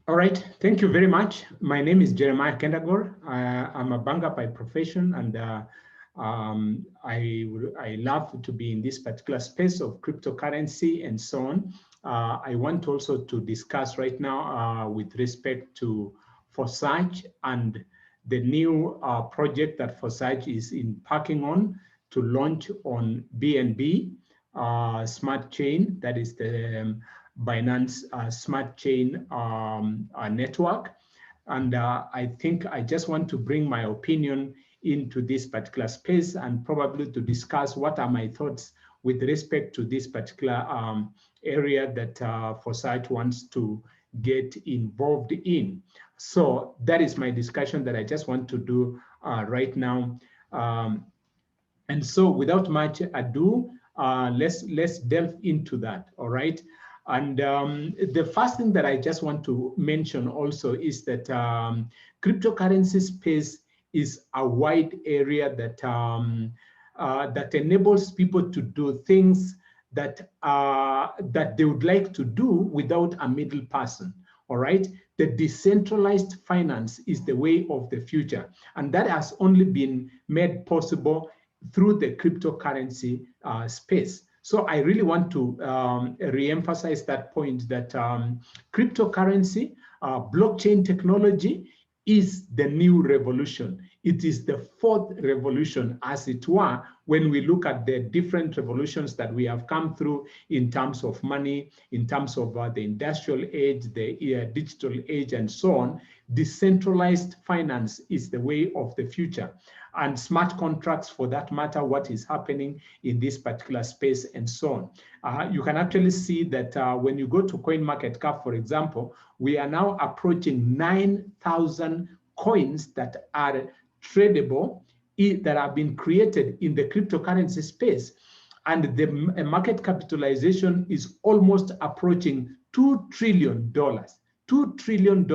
All right, thank you very much. My name is Jeremiah Kendagor. I'm a banker by profession, and I love to be in this particular space of cryptocurrency and so on. I want also to discuss right now with respect to Forsage and the new project that Forsage is embarking on to launch on BNB smart chain, that is the Binance smart chain network. And I think I just want to bring my opinion into this particular space and probably to discuss what are my thoughts with respect to this particular area that Forsage wants to get involved in. So that is my discussion that I just want to do right now. And so without much ado, let's delve into that, all right? And the first thing that I just want to mention also is that cryptocurrency space is a wide area that that enables people to do things that that they would like to do without a middle person. All right, the decentralized finance is the way of the future, and that has only been made possible through the cryptocurrency space. So I really want to re-emphasize that point that cryptocurrency, blockchain technology is the new revolution. It is the fourth revolution, as it were, when we look at the different revolutions that we have come through in terms of money, in terms of the industrial age, the digital age, and so on. Decentralized finance is the way of the future. And smart contracts, for that matter, what is happening in this particular space and so on. You can actually see that when you go to CoinMarketCap, for example, we are now approaching 9,000 coins that are tradable, that have been created in the cryptocurrency space. And the market capitalization is almost approaching $2 trillion. $2 trillion.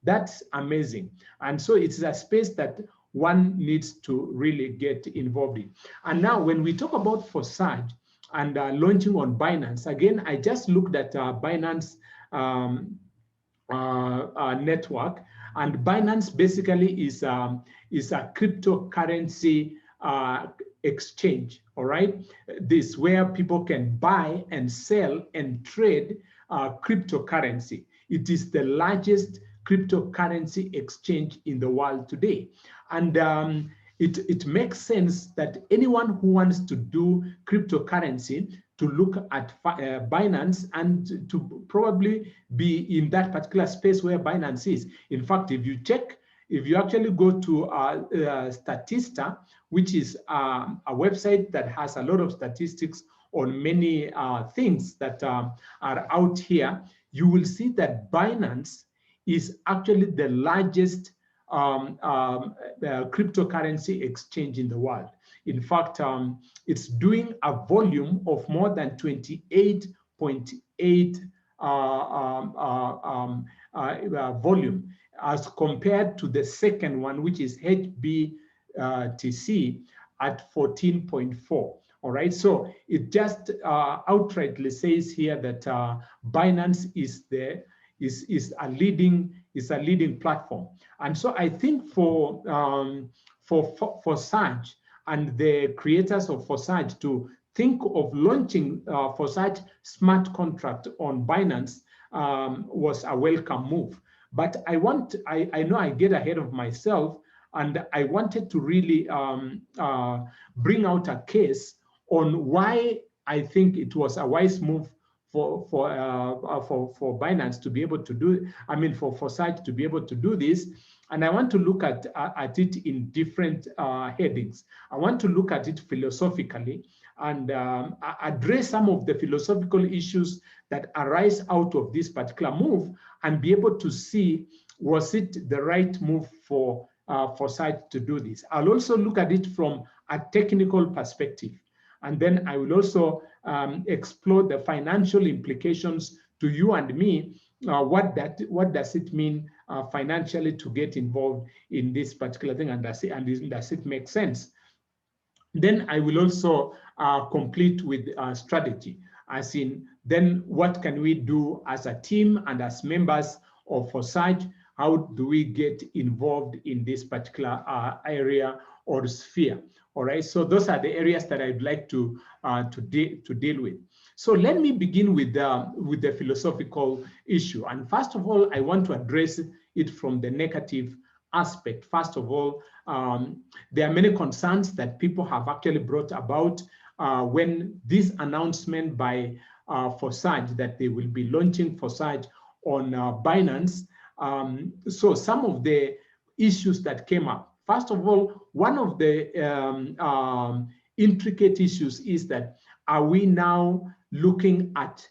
That's amazing. And so it's a space that one needs to really get involved in. And now when we talk about Forsage and launching on Binance, again, I just looked at Binance network, and Binance basically is a cryptocurrency exchange, all right? This where people can buy and sell and trade cryptocurrency. It is the largest cryptocurrency exchange in the world today. And it makes sense that anyone who wants to do cryptocurrency to look at Binance and to probably be in that particular space where Binance is. In fact, if you actually go to Statista, which is a website that has a lot of statistics on many things that are out here, you will see that Binance is actually the largest cryptocurrency exchange in the world. In fact, it's doing a volume of more than 28.8 volume as compared to the second one, which is HBTC at 14.4. All right, so it just outrightly says here that Binance is a leading platform. And so I think for Forsage and the creators of Forsage to think of launching Forsage smart contract on Binance was a welcome move. But I know I get ahead of myself, and I wanted to really bring out a case on why I think it was a wise move for Binance to be able to do, for Forsage to be able to do this. And I want to look at it in different headings. I want to look at it philosophically and address some of the philosophical issues that arise out of this particular move and be able to see, was it the right move for Forsage to do this? I'll also look at it from a technical perspective. And then I will also explore the financial implications to you and me. What does it mean financially to get involved in this particular thing, and does it make sense? Then I will also complete with strategy, as in then what can we do as a team and as members of Forsage, how do we get involved in this particular area or sphere? All right, so those are the areas that I'd like to deal with. So let me begin with the philosophical issue. And first of all, I want to address it from the negative aspect. First of all, there are many concerns that people have actually brought about when this announcement by Forsage that they will be launching Forsage on Binance. So some of the issues that came up. First of all, one of the intricate issues is that are we now looking at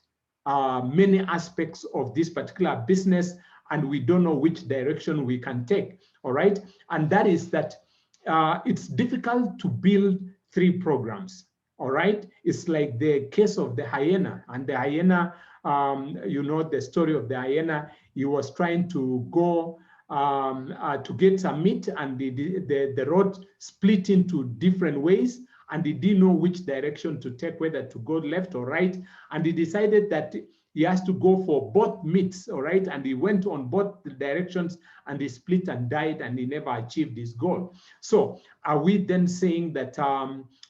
many aspects of this particular business and we don't know which direction we can take, all right? And that is that it's difficult to build 3 programs, all right? It's like the case of the hyena, and the hyena, you know the story of the hyena. He was trying to go to get some meat, and the road split into different ways, and he didn't know which direction to take, whether to go left or right, and he decided that he has to go for both meats, all right? And he went on both directions, and he split and died, and he never achieved his goal. So are we then saying that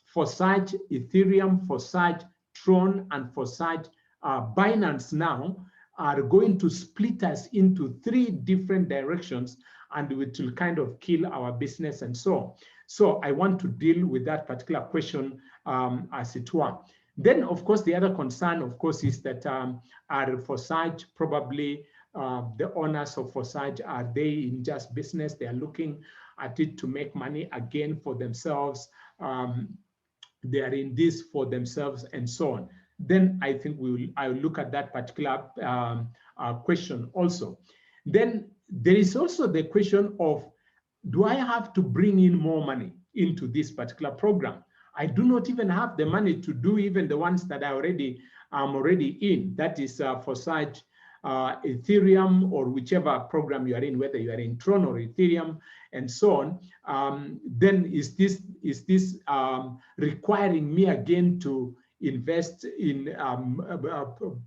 Forsage Ethereum, Forsage TRON, and Forsage Binance now are going to split us into 3 different directions, and it will kind of kill our business and so on? So I want to deal with that particular question as it were. Then, of course, the other concern, of course, is that are Forsage probably the owners of Forsage, are they in just business? They are looking at it to make money again for themselves. They are in this for themselves and so on. Then I think I will look at that particular question also. Then there is also the question of, do I have to bring in more money into this particular program? I do not even have the money to do even the ones that I'm already in. That is Forsage, Ethereum, or whichever program you are in, whether you are in TRON or Ethereum and so on. Then is this requiring me again to invest in,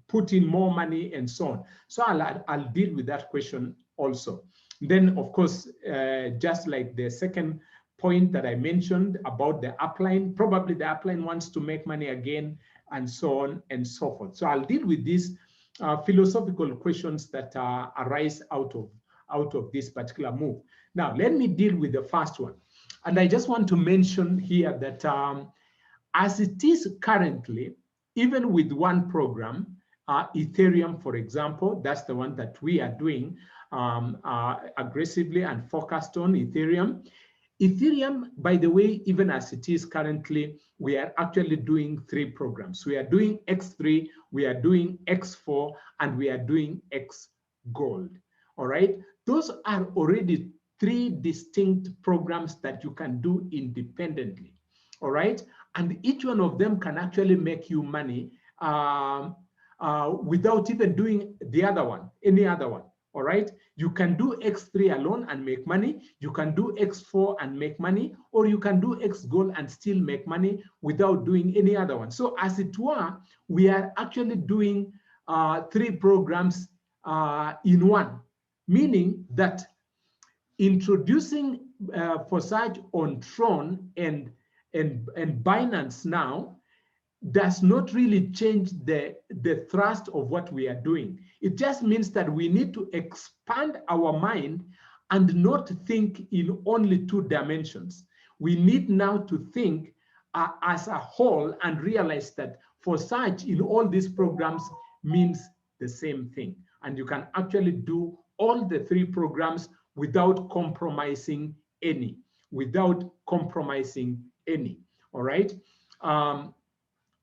put in more money and so on? So I'll deal with that question also. Then, of course, just like the second point that I mentioned about the upline, probably the upline wants to make money again and so on and so forth. So I'll deal with these philosophical questions that arise out of this particular move. Now, let me deal with the first one. And I just want to mention here that as it is currently, even with one program, Ethereum, for example, that's the one that we are doing aggressively and focused on, Ethereum. Ethereum, by the way, even as it is currently, we are actually doing 3 programs. We are doing X3, we are doing X4, and we are doing X Gold. All right? Those are already 3 distinct programs that you can do independently. All right? And each one of them can actually make you money without even doing the other one, any other one. All right, you can do X3 alone and make money. You can do X4 and make money, or you can do X Gold and still make money without doing any other one. So as it were, we are actually doing 3 programs in one, meaning that introducing Forsage on TRON and Binance now does not really change the thrust of what we are doing. It just means that we need to expand our mind and not think in only 2 dimensions. We need now to think as a whole and realize that Forsage in all these programs means the same thing. And you can actually do all the 3 programs without compromising any, all right?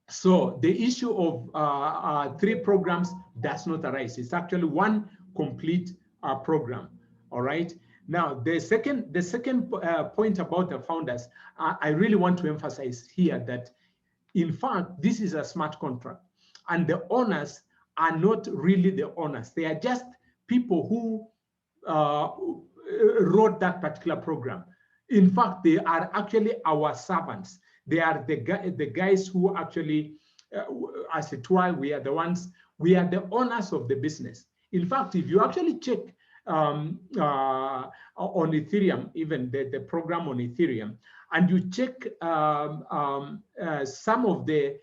So the issue of 3 programs does not arise. It's actually one complete program, all right? Now, the second point about the founders, I really want to emphasize here that, in fact, this is a smart contract, and the owners are not really the owners. They are just people who wrote that particular program. In fact, they are actually our servants. They are the guys who actually, as it were, we are the owners of the business. In fact, if you actually check on Ethereum, even the program on Ethereum, and you check some of the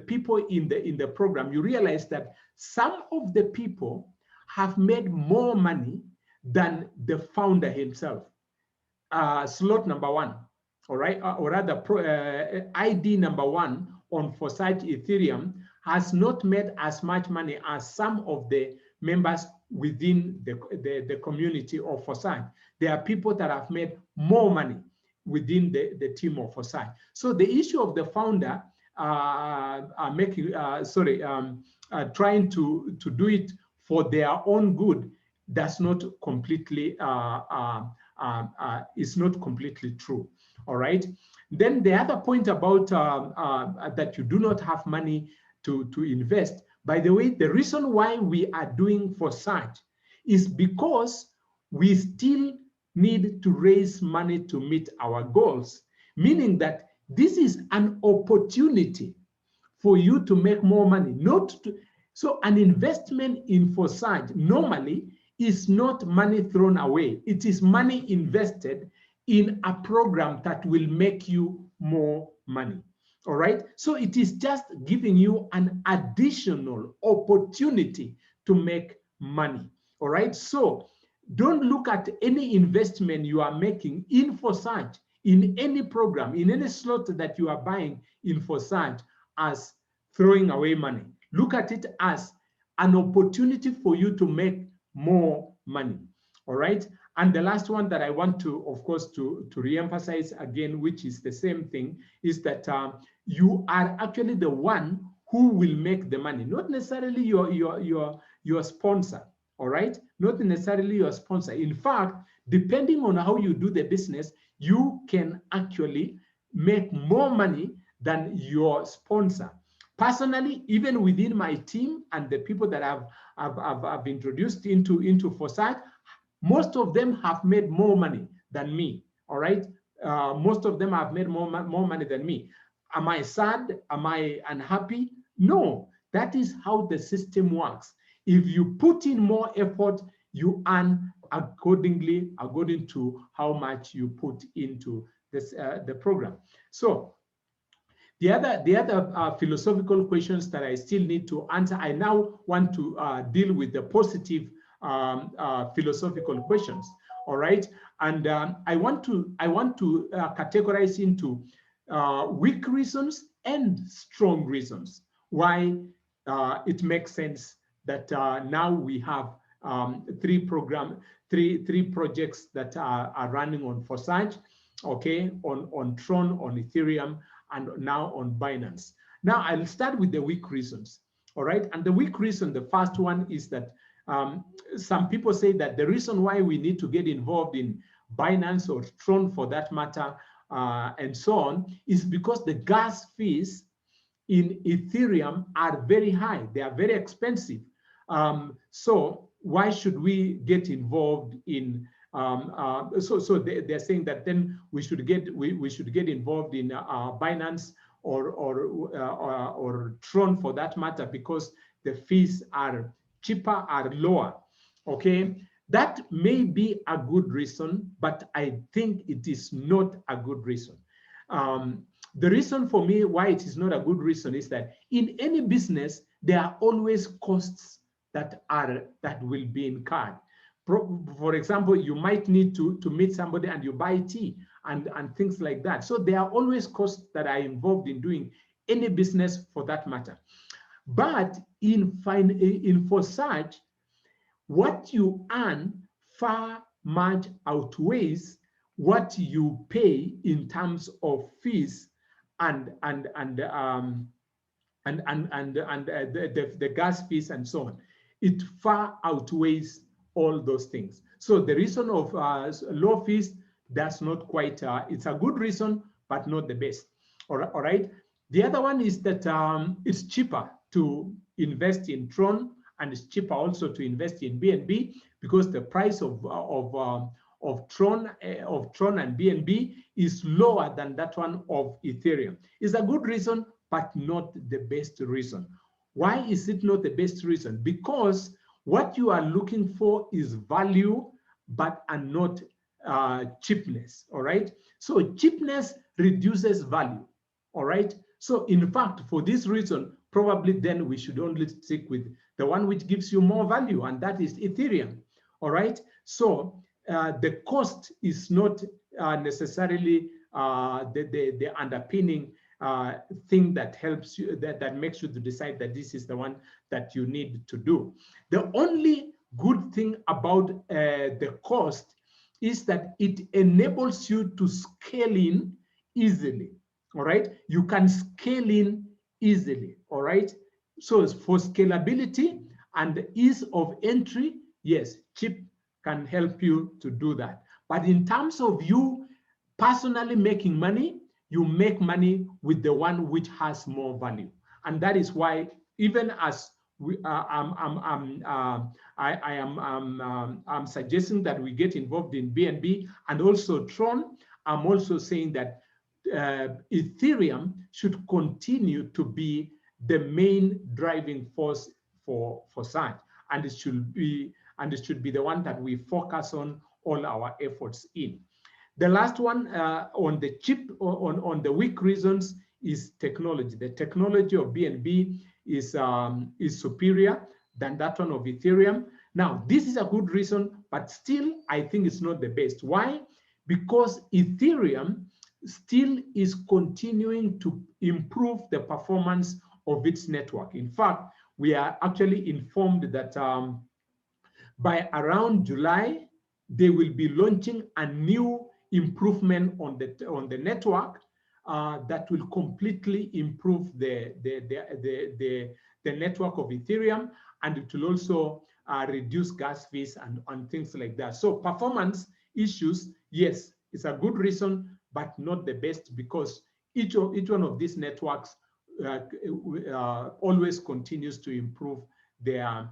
people in the program, you realize that some of the people have made more money than the founder himself. Slot number one, all right, or rather ID number one on Forsage Ethereum has not made as much money as some of the members within the community of Forsage. There are people that have made more money within the team of Forsage. So the issue of the founder trying to do it for their own good does not completely is not completely true. All right. Then the other point about that you do not have money to invest. By the way, the reason why we are doing Forsage is because we still need to raise money to meet our goals, meaning that this is an opportunity for you to make more money. So an investment in Forsage normally is not money thrown away. It is money invested in a program that will make you more money. All right. So it is just giving you an additional opportunity to make money. All right. So don't look at any investment you are making in Forsage, in any program, in any slot that you are buying in Forsage as throwing away money. Look at it as an opportunity for you to make more money. All right. And the last one that I want to, of course, to reemphasize again, which is the same thing, is that you are actually the one who will make the money, not necessarily your sponsor. All right, not necessarily your sponsor. In fact, depending on how you do the business, you can actually make more money than your sponsor. Personally, even within my team and the people that I've introduced into Forsage, most of them have made more money than me. All right, most of them have made more money than me. Am I sad? Am I unhappy? No, that is how the system works. If you put in more effort, you earn according to how much you put into this the program. So the other philosophical questions that I still need to answer, I now want to deal with the positive philosophical questions. All right, and I want to categorize into weak reasons and strong reasons why it makes sense that now we have three projects that are running on Forsage, okay, on TRON, on Ethereum, and now on Binance. Now I'll start with the weak reasons. All right, and the weak reason, the first one is that some people say that the reason why we need to get involved in Binance or TRON for that matter, and so on, is because the gas fees in Ethereum are very high. They are very expensive. So why should we get involved in? So they're saying that then we should get involved in Binance or TRON for that matter, because the fees are cheaper, are lower. Okay, that may be a good reason, but I think it is not a good reason. The reason for me why it is not a good reason is that in any business there are always costs that will be incurred. For example, you might need to meet somebody and you buy tea and things like that. So there are always costs that are involved in doing any business for that matter. But in Forsage, what you earn far much outweighs what you pay in terms of fees and the gas fees and so on. It far outweighs all those things. So the reason of low fees does not quite, it's a good reason, but not the best. All right. The other one is that it's cheaper to invest in TRON, and it's cheaper also to invest in BNB, because the price of TRON and BNB is lower than that one of Ethereum. It's a good reason, but not the best reason. Why is it not the best reason? Because what you are looking for is value, but and not cheapness, all right? So cheapness reduces value, all right? So in fact, for this reason, probably then we should only stick with the one which gives you more value, and that is Ethereum, all right? So the cost is not necessarily the underpinning thing that helps you, that makes you to decide that this is the one that you need to do. The only good thing about the cost is that it enables you to scale in easily, all right? You can scale in easily, all right? So for scalability and ease of entry, yes, chip can help you to do that. But in terms of you personally making money, you make money with the one which has more value. And that is why, even as I'm suggesting that we get involved in BNB and also TRON, I'm also saying that Ethereum should continue to be the main driving force for Forsage, and it should be the one that we focus on all our efforts in. The last one on the cheap, on the weak reasons, is technology. The technology of BNB is superior than that one of Ethereum. Now, this is a good reason, but still, I think it's not the best. Why? Because Ethereum still is continuing to improve the performance of its network. In fact, we are actually informed that by around July, they will be launching a new improvement on the network that will completely improve the network of Ethereum, and it will also reduce gas fees and things like that. So performance issues, yes, it's a good reason, but not the best, because each one of these networks always continues to improve their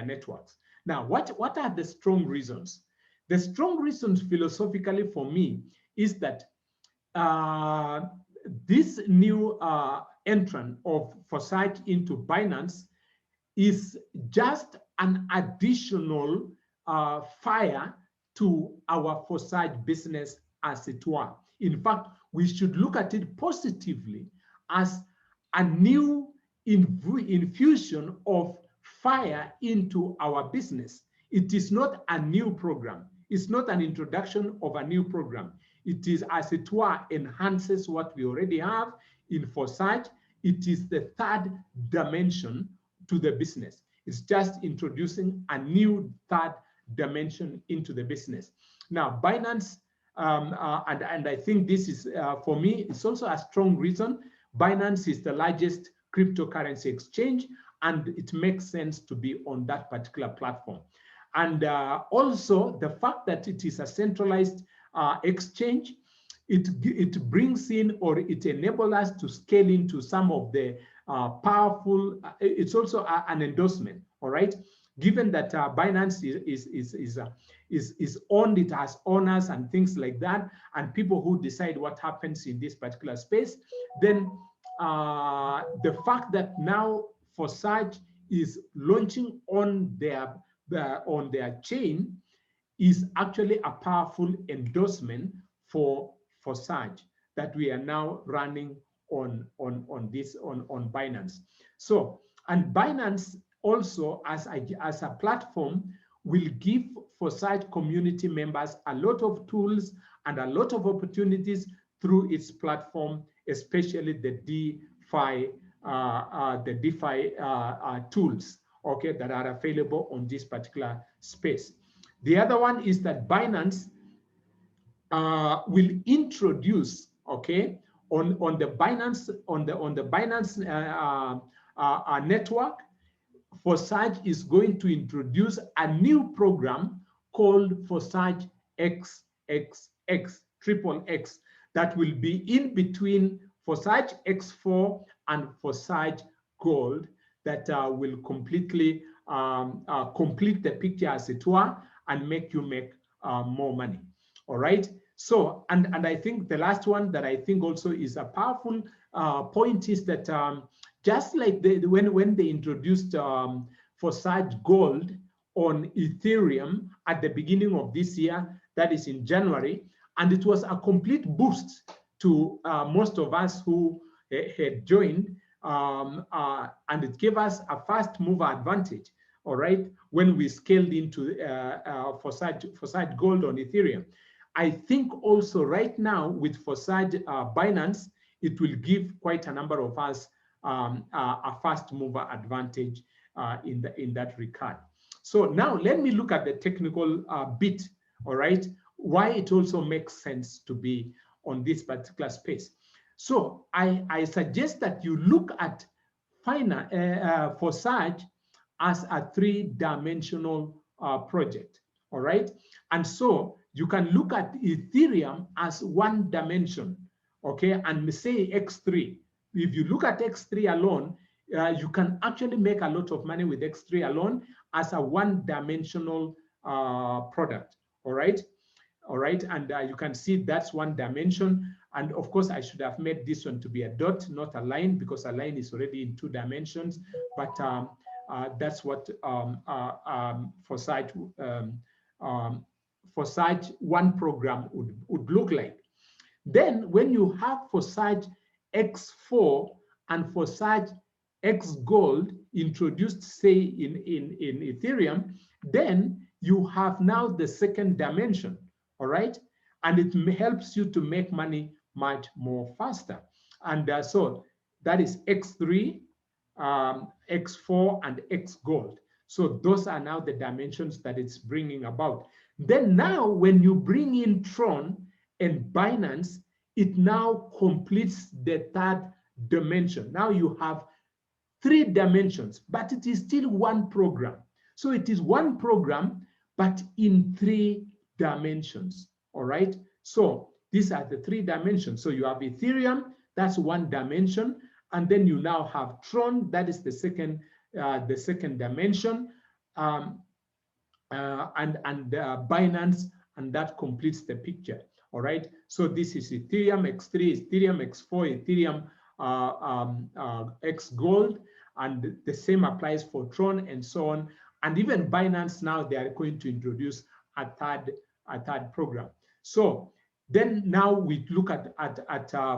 networks. Now, what are the strong reasons? The strong reasons philosophically for me is that this new entrant of Forsage into Binance is just an additional fire to our Forsage business, as it were. In fact, we should look at it positively as a new infusion of fire into our business. It is not a new program. It's not an introduction of a new program. It is, as it were, enhances what we already have in Forsage. It is the third dimension to the business. It's just introducing a new third dimension into the business. Now, Binance, and I think this is, for me, it's also a strong reason. Binance is the largest cryptocurrency exchange, and it makes sense to be on that particular platform. And also the fact that it is a centralized exchange, it brings in, or it enables us to scale into some of the powerful, it's also an endorsement, all right? Given that Binance is owned, it has owners and things like that, and people who decide what happens in this particular space, then the fact that now Forsage is launching on their chain is actually a powerful endorsement for Forsage that we are now running on Binance. So, and Binance also as a platform will give Forsage community members a lot of tools and a lot of opportunities through its platform, especially the DeFi tools, okay, that are available on this particular space. The other one is that Binance will introduce, okay, on the Binance network, Forsage is going to introduce a new program called Forsage XXX, triple X, that will be in between Forsage X4 and Forsage Gold, that will completely complete the picture, as it were, and make you make more money. All right. So, and I think the last one that I think also is a powerful point is that just like when they introduced Forsage Gold on Ethereum at the beginning of this year, that is in January, and it was a complete boost to most of us who had joined, and it gave us a fast mover advantage, all right, when we scaled into Forsage Gold on Ethereum. I think also right now with Forsage Binance, it will give quite a number of us a fast mover advantage in that regard. So now let me look at the technical bit, all right, why it also makes sense to be on this particular space. So I suggest that you look at Forsage as a three-dimensional project, all right? And so you can look at Ethereum as one dimension, okay, and say X3. If you look at X3 alone, you can actually make a lot of money with X3 alone as a one-dimensional product, all right? All right, and you can see that's one dimension. And of course, I should have made this one to be a dot, not a line, because a line is already in 2 dimensions. But that's what Forsage one program would look like. Then when you have Forsage X4 and Forsage X Gold introduced, say, in Ethereum, then you have now the second dimension, all right? And it helps you to make money much more faster. And so that is X3, X4, and X Gold. So those are now the dimensions that it's bringing about. Then now when you bring in TRON and Binance, it now completes the third dimension. Now you have 3 dimensions, but it is still one program. So it is one program, but in 3 dimensions, all right? So these are the 3 dimensions. So you have Ethereum, that's one dimension, and then you now have TRON, that is the second dimension, and Binance, and that completes the picture, all right? So this is Ethereum X3, Ethereum X4, Ethereum X Gold, and the same applies for TRON and so on. And even Binance now, they are going to introduce a third program. So then now we look at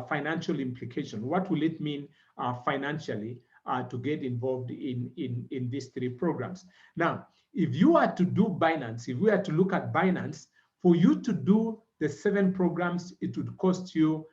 financial implication. What will it mean financially to get involved in these 3 programs? Now, if you are to do Binance, if we are to look at Binance, for you to do the 7 programs, it would cost you,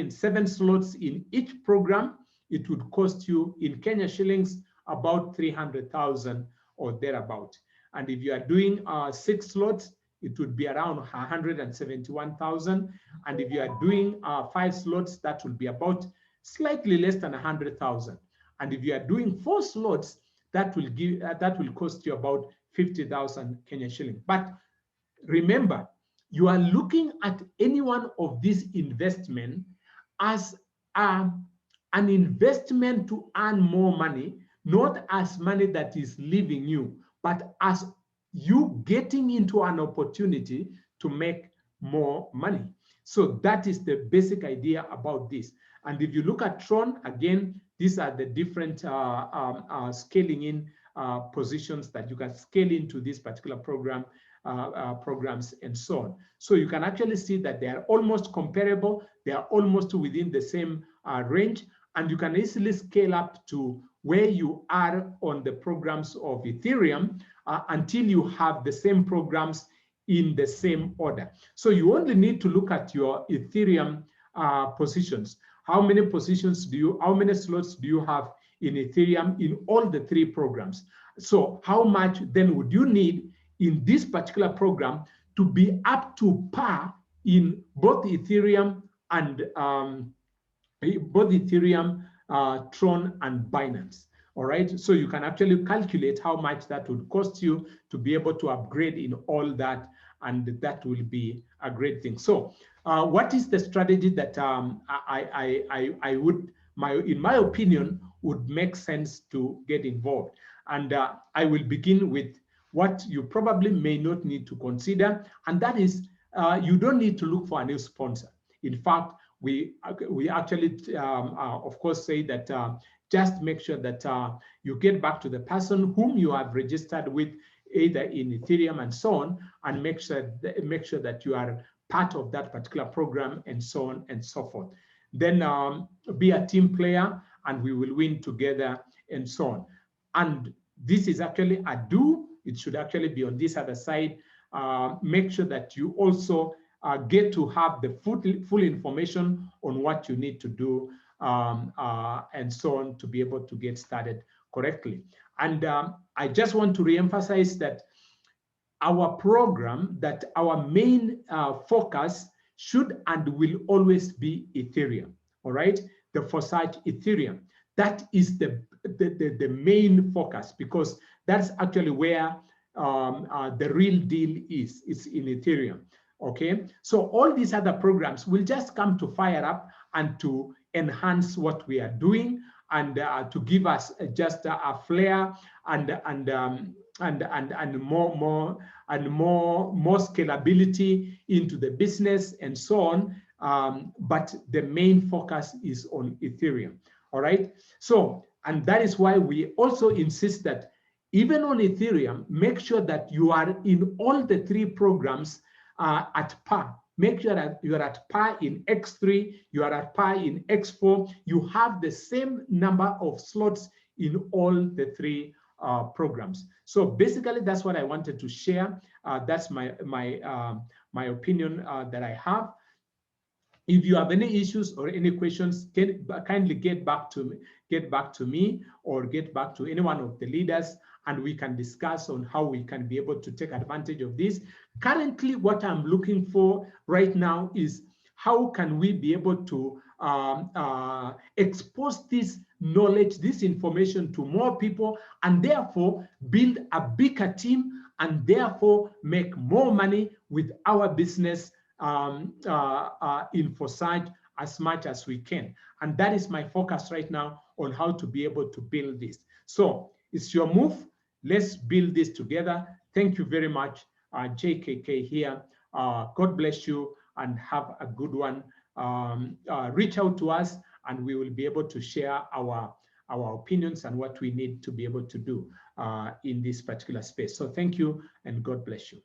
7 slots in each program, it would cost you in Kenya shillings about 300,000 or thereabout. And if you are doing 6 slots, it would be around 171,000. And if you are doing 5 slots, that will be about slightly less than 100,000. And if you are doing 4 slots, that will cost you about 50,000 Kenya shilling. But remember, you are looking at any one of these investments as an investment to earn more money, not as money that is leaving you, but as you getting into an opportunity to make more money. So that is the basic idea about this. And if you look at TRON, again, these are the different scaling in positions that you can scale into this particular program, programs and so on. So you can actually see that they are almost comparable. They are almost within the same range, and you can easily scale up to where you are on the programs of Ethereum until you have the same programs in the same order. So you only need to look at your Ethereum positions. How many positions how many slots do you have in Ethereum in all the 3 programs? So how much then would you need in this particular program to be up to par in both Ethereum and TRON and Binance? All right, so you can actually calculate how much that would cost you to be able to upgrade in all that, and that will be a great thing. So what is the strategy that I would, in my opinion, would make sense to get involved? And I will begin with what you probably may not need to consider, and that is you don't need to look for a new sponsor. In fact, we actually, of course, say that just make sure that you get back to the person whom you have registered with, either in Ethereum and so on, and make sure that you are part of that particular program, and so on and so forth. Then be a team player, and we will win together, and so on. And this is actually a do. It should actually be on this other side. Make sure that you also get to have the full information on what you need to do, and so on, to be able to get started correctly. And I just want to reemphasize that our program, that our main focus should and will always be Ethereum. All right, the Forsage Ethereum. That is the main focus, because that's actually where the real deal is. It's in Ethereum. Okay, so all these other programs will just come to fire up and to enhance what we are doing, and to give us just a flair and more scalability into the business, and so on. But the main focus is on Ethereum. All right. So, and that is why we also insist that even on Ethereum, make sure that you are in all the three programs at par. Make sure that you are at par in X3, you are at par in X4, you have the same number of slots in all the three programs. So basically, that's what I wanted to share. That's my opinion that I have. If you have any issues or any questions, kindly get back to me, or get back to any one of the leaders, and we can discuss on how we can be able to take advantage of this. Currently, what I'm looking for right now is how can we be able to expose this knowledge, this information to more people, and therefore build a bigger team, and therefore make more money with our business in Forsage as much as we can. And that is my focus right now, on how to be able to build this. So it's your move. Let's build this together. Thank you very much. JKK here. God bless you, and have a good one. Reach out to us, and we will be able to share our opinions and what we need to be able to do in this particular space. So thank you, and God bless you.